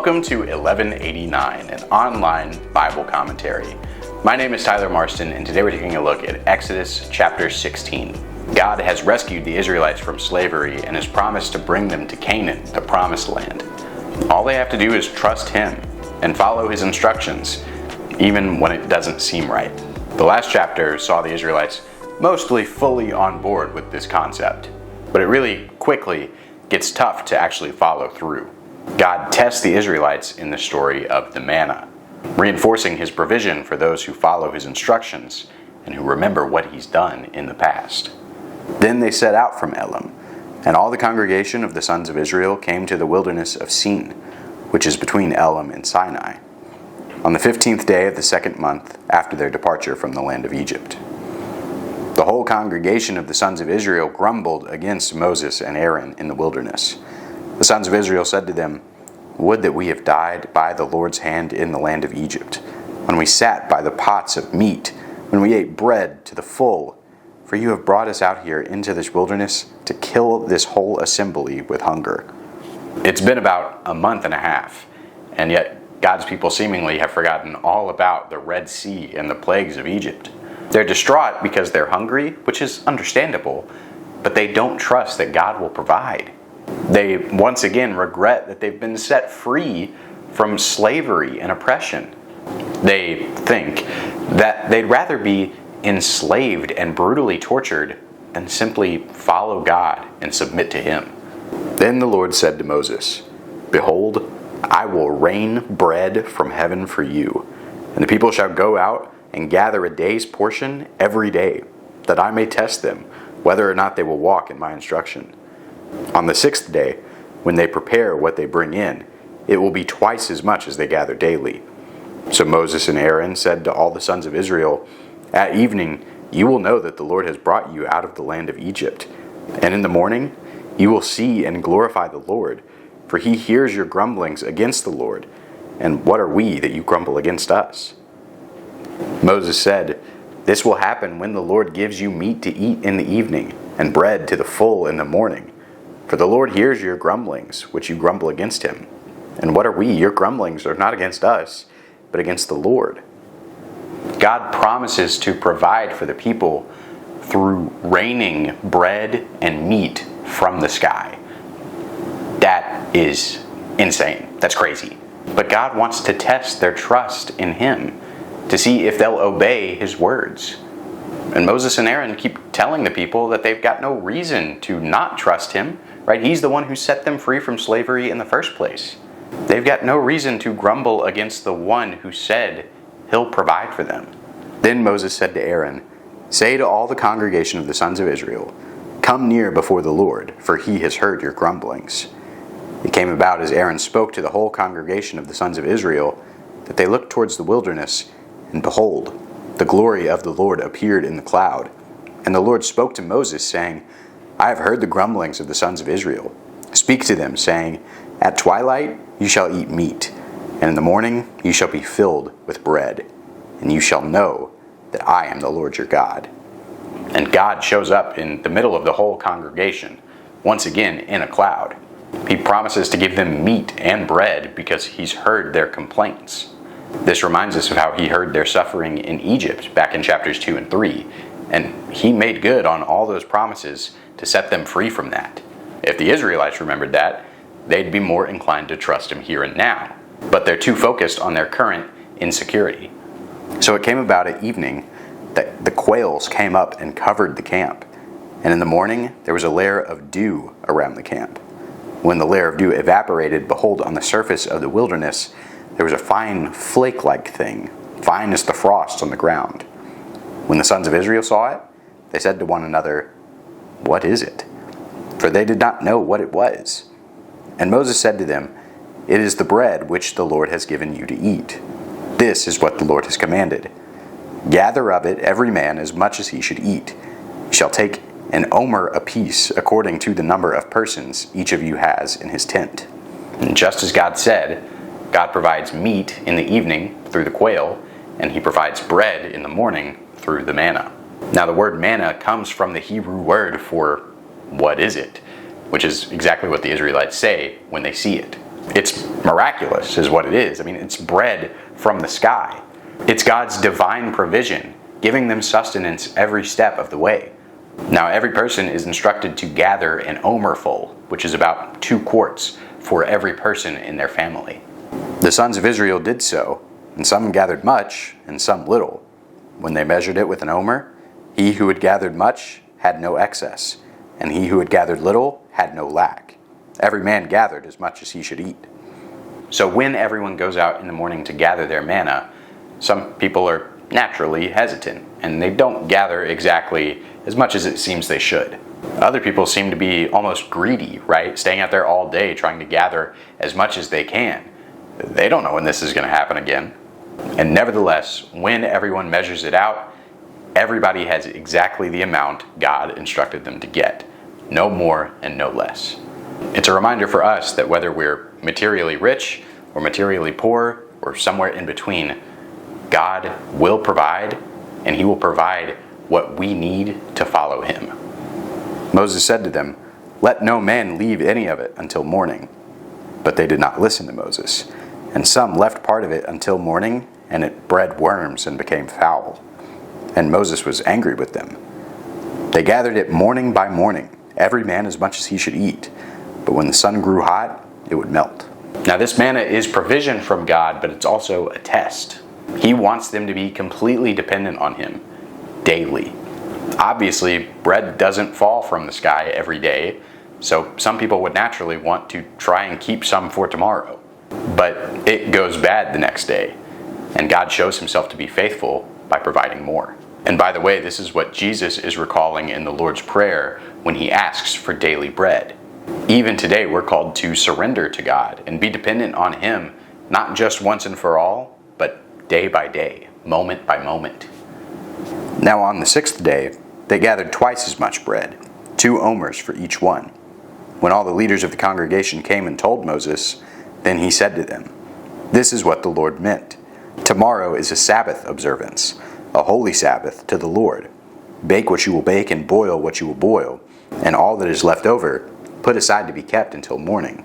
Welcome to 1189, an online Bible commentary. My name is Tyler Marston, and today we're taking a look at Exodus chapter 16. God has rescued the Israelites from slavery and has promised to bring them to Canaan, the promised land. All they have to do is trust Him and follow His instructions, even when it doesn't seem right. The last chapter saw the Israelites mostly fully on board with this concept, but it really quickly gets tough to actually follow through. God tests the Israelites in the story of the manna, reinforcing His provision for those who follow His instructions and who remember what He's done in the past. Then they set out from Elim, and all the congregation of the sons of Israel came to the wilderness of Sin, which is between Elim and Sinai, on the 15th day of the second month after their departure from the land of Egypt. The whole congregation of the sons of Israel grumbled against Moses and Aaron in the wilderness. The sons of Israel said to them, "Would that we had died by the Lord's hand in the land of Egypt, when we sat by the pots of meat, when we ate bread to the full. For you have brought us out here into this wilderness to kill this whole assembly with hunger." It's been about a month and a half, and yet God's people seemingly have forgotten all about the Red Sea and the plagues of Egypt. They're distraught because they're hungry, which is understandable, but they don't trust that God will provide. They once again regret that they've been set free from slavery and oppression. They think that they'd rather be enslaved and brutally tortured than simply follow God and submit to Him. Then the Lord said to Moses, "Behold, I will rain bread from heaven for you, and the people shall go out and gather a day's portion every day, that I may test them, whether or not they will walk in my instruction. On the sixth day, when they prepare what they bring in, it will be twice as much as they gather daily." So Moses and Aaron said to all the sons of Israel, "At evening you will know that the Lord has brought you out of the land of Egypt, and in the morning you will see and glorify the Lord, for He hears your grumblings against the Lord. And what are we that you grumble against us?" Moses said, "This will happen when the Lord gives you meat to eat in the evening, and bread to the full in the morning. For the Lord hears your grumblings, which you grumble against Him. And what are we? Your grumblings are not against us, but against the Lord." God promises to provide for the people through raining bread and meat from the sky. That is insane. That's crazy. But God wants to test their trust in Him to see if they'll obey His words. And Moses and Aaron keep telling the people that they've got no reason to not trust Him, right? He's the one who set them free from slavery in the first place. They've got no reason to grumble against the one who said He'll provide for them. Then Moses said to Aaron, "Say to all the congregation of the sons of Israel, 'Come near before the Lord, for He has heard your grumblings.'" It came about as Aaron spoke to the whole congregation of the sons of Israel that they looked towards the wilderness, and behold, the glory of the Lord appeared in the cloud. And the Lord spoke to Moses, saying, "I have heard the grumblings of the sons of Israel. Speak to them, saying, At twilight you shall eat meat, and in the morning you shall be filled with bread, and you shall know that I am the Lord your God." And God shows up in the middle of the whole congregation, once again in a cloud. He promises to give them meat and bread because He's heard their complaints. This reminds us of how He heard their suffering in Egypt back in chapters 2 and 3, and He made good on all those promises to set them free from that. If the Israelites remembered that, they'd be more inclined to trust Him here and now. But they're too focused on their current insecurity. So it came about at evening that the quails came up and covered the camp, and in the morning there was a layer of dew around the camp. When the layer of dew evaporated, behold, on the surface of the wilderness there was a fine flake-like thing, fine as the frost on the ground. When the sons of Israel saw it, they said to one another, "What is it?" For they did not know what it was. And Moses said to them, "It is the bread which the Lord has given you to eat. This is what the Lord has commanded. Gather of it every man as much as he should eat. You shall take an omer apiece, according to the number of persons each of you has in his tent." And just as God said, God provides meat in the evening through the quail, and He provides bread in the morning through the manna. Now the word manna comes from the Hebrew word for "what is it?" which is exactly what the Israelites say when they see it. It's miraculous is what it is. I mean, it's bread from the sky. It's God's divine provision, giving them sustenance every step of the way. Now, every person is instructed to gather an omerful, which is about 2 quarts, for every person in their family. The sons of Israel did so, and some gathered much, and some little. When they measured it with an omer, he who had gathered much had no excess, and he who had gathered little had no lack. Every man gathered as much as he should eat. So when everyone goes out in the morning to gather their manna, some people are naturally hesitant, and they don't gather exactly as much as it seems they should. Other people seem to be almost greedy, right? Staying out there all day trying to gather as much as they can. They don't know when this is going to happen again. And nevertheless, when everyone measures it out, everybody has exactly the amount God instructed them to get. No more and no less. It's a reminder for us that whether we're materially rich or materially poor or somewhere in between, God will provide, and He will provide what we need to follow Him. Moses said to them, "Let no man leave any of it until morning." But they did not listen to Moses. And some left part of it until morning, and it bred worms and became foul. And Moses was angry with them. They gathered it morning by morning, every man as much as he should eat. But when the sun grew hot, it would melt. Now this manna is provision from God, but it's also a test. He wants them to be completely dependent on Him, daily. Obviously, bread doesn't fall from the sky every day, so some people would naturally want to try and keep some for tomorrow. But it goes bad the next day, and God shows Himself to be faithful by providing more. And by the way, this is what Jesus is recalling in the Lord's Prayer when He asks for daily bread. Even today, we're called to surrender to God and be dependent on Him, not just once and for all, but day by day, moment by moment. Now on the 6th day, they gathered twice as much bread, 2 omers for each one. When all the leaders of the congregation came and told Moses, then he said to them, "This is what the Lord meant. Tomorrow is a Sabbath observance, a holy Sabbath to the Lord. Bake what you will bake and boil what you will boil, and all that is left over put aside to be kept until morning."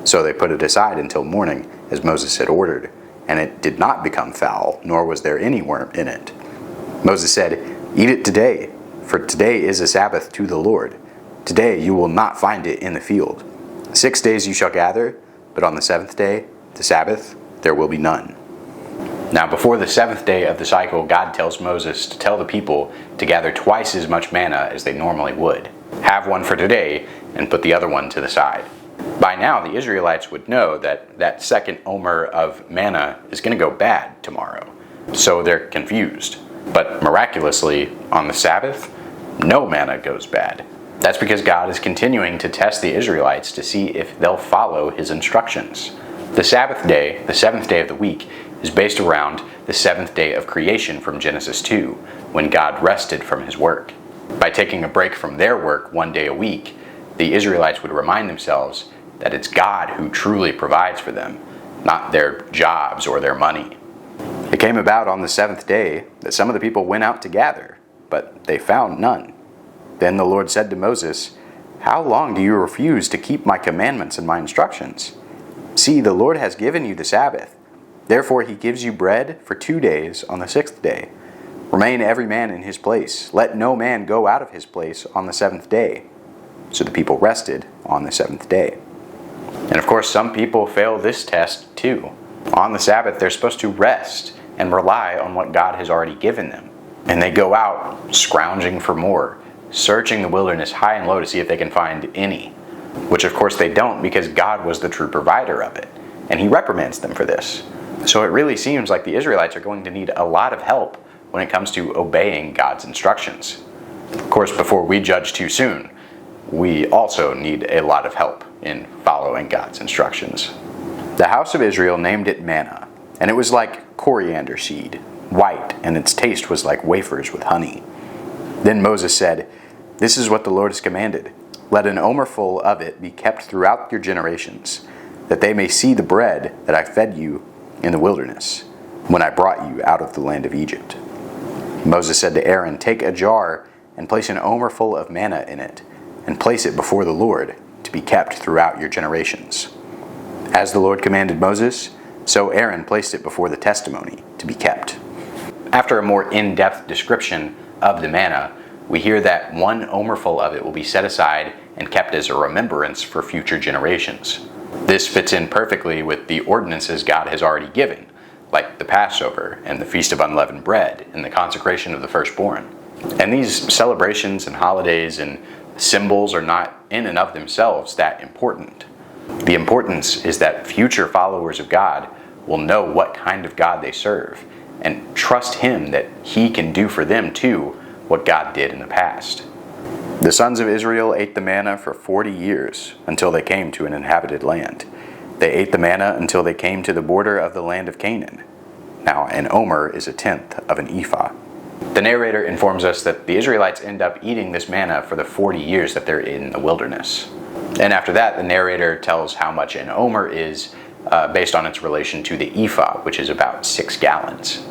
So they put it aside until morning, as Moses had ordered, and it did not become foul, nor was there any worm in it. Moses said, "Eat it today, for today is a Sabbath to the Lord. Today you will not find it in the field. 6 days you shall gather, but on the 7th day, the Sabbath, there will be none." Now before the 7th day of the cycle, God tells Moses to tell the people to gather twice as much manna as they normally would. Have one for today, and put the other one to the side. By now, the Israelites would know that that second omer of manna is going to go bad tomorrow. So they're confused. But miraculously, on the Sabbath, no manna goes bad. That's because God is continuing to test the Israelites to see if they'll follow His instructions. The Sabbath day, the 7th day of the week, is based around the 7th day of creation from Genesis 2, when God rested from His work. By taking a break from their work 1 day a week, the Israelites would remind themselves that it's God who truly provides for them, not their jobs or their money. It came about on the 7th day that some of the people went out to gather, but they found none. Then the Lord said to Moses, "How long do you refuse to keep my commandments and my instructions? See, the Lord has given you the Sabbath. Therefore He gives you bread for 2 days on the 6th day. Remain every man in his place. Let no man go out of his place on the 7th day." So the people rested on the 7th day. And of course, some people fail this test too. On the Sabbath, they're supposed to rest and rely on what God has already given them. And they go out scrounging for more, searching the wilderness high and low to see if they can find any. Which of course they don't, because God was the true provider of it. And He reprimands them for this. So it really seems like the Israelites are going to need a lot of help when it comes to obeying God's instructions. Of course, before we judge too soon, we also need a lot of help in following God's instructions. The house of Israel named it manna, and it was like coriander seed, white, and its taste was like wafers with honey. Then Moses said, "This is what the Lord has commanded. Let an omerful of it be kept throughout your generations, that they may see the bread that I fed you in the wilderness, when I brought you out of the land of Egypt." Moses said to Aaron, "Take a jar and place an omerful of manna in it, and place it before the Lord, to be kept throughout your generations." As the Lord commanded Moses, so Aaron placed it before the testimony to be kept. After a more in-depth description of the manna, we hear that 1 omerful of it will be set aside and kept as a remembrance for future generations. This fits in perfectly with the ordinances God has already given, like the Passover and the Feast of Unleavened Bread and the consecration of the firstborn. And these celebrations and holidays and symbols are not in and of themselves that important. The importance is that future followers of God will know what kind of God they serve and trust Him that He can do for them too what God did in the past. The sons of Israel ate the manna for 40 years until they came to an inhabited land. They ate the manna until they came to the border of the land of Canaan. Now, an omer is 1/10 of an ephah. The narrator informs us that the Israelites end up eating this manna for the 40 years that they're in the wilderness. And after that, the narrator tells how much an omer is based on its relation to the ephah, which is about 6 gallons.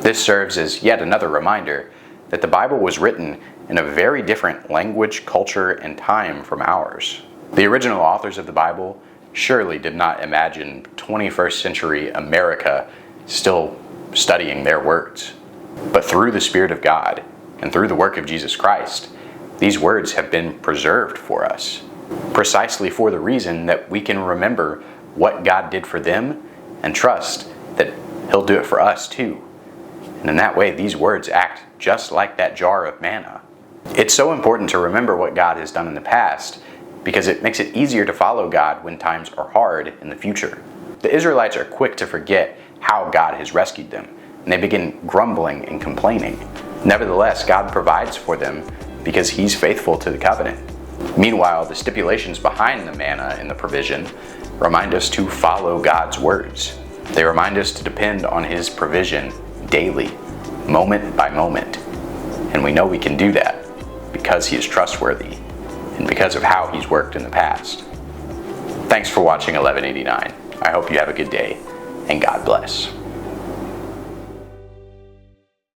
This serves as yet another reminder that the Bible was written in a very different language, culture, and time from ours. The original authors of the Bible surely did not imagine 21st century America still studying their words. But through the Spirit of God and through the work of Jesus Christ, these words have been preserved for us, precisely for the reason that we can remember what God did for them and trust that He'll do it for us too. And in that way, these words act just like that jar of manna. It's so important to remember what God has done in the past because it makes it easier to follow God when times are hard in the future. The Israelites are quick to forget how God has rescued them, and they begin grumbling and complaining. Nevertheless, God provides for them because He's faithful to the covenant. Meanwhile, the stipulations behind the manna and the provision remind us to follow God's words. They remind us to depend on His provision daily, moment by moment. And we know we can do that because He is trustworthy and because of how He's worked in the past. Thanks for watching 1189. I hope you have a good day, and God bless.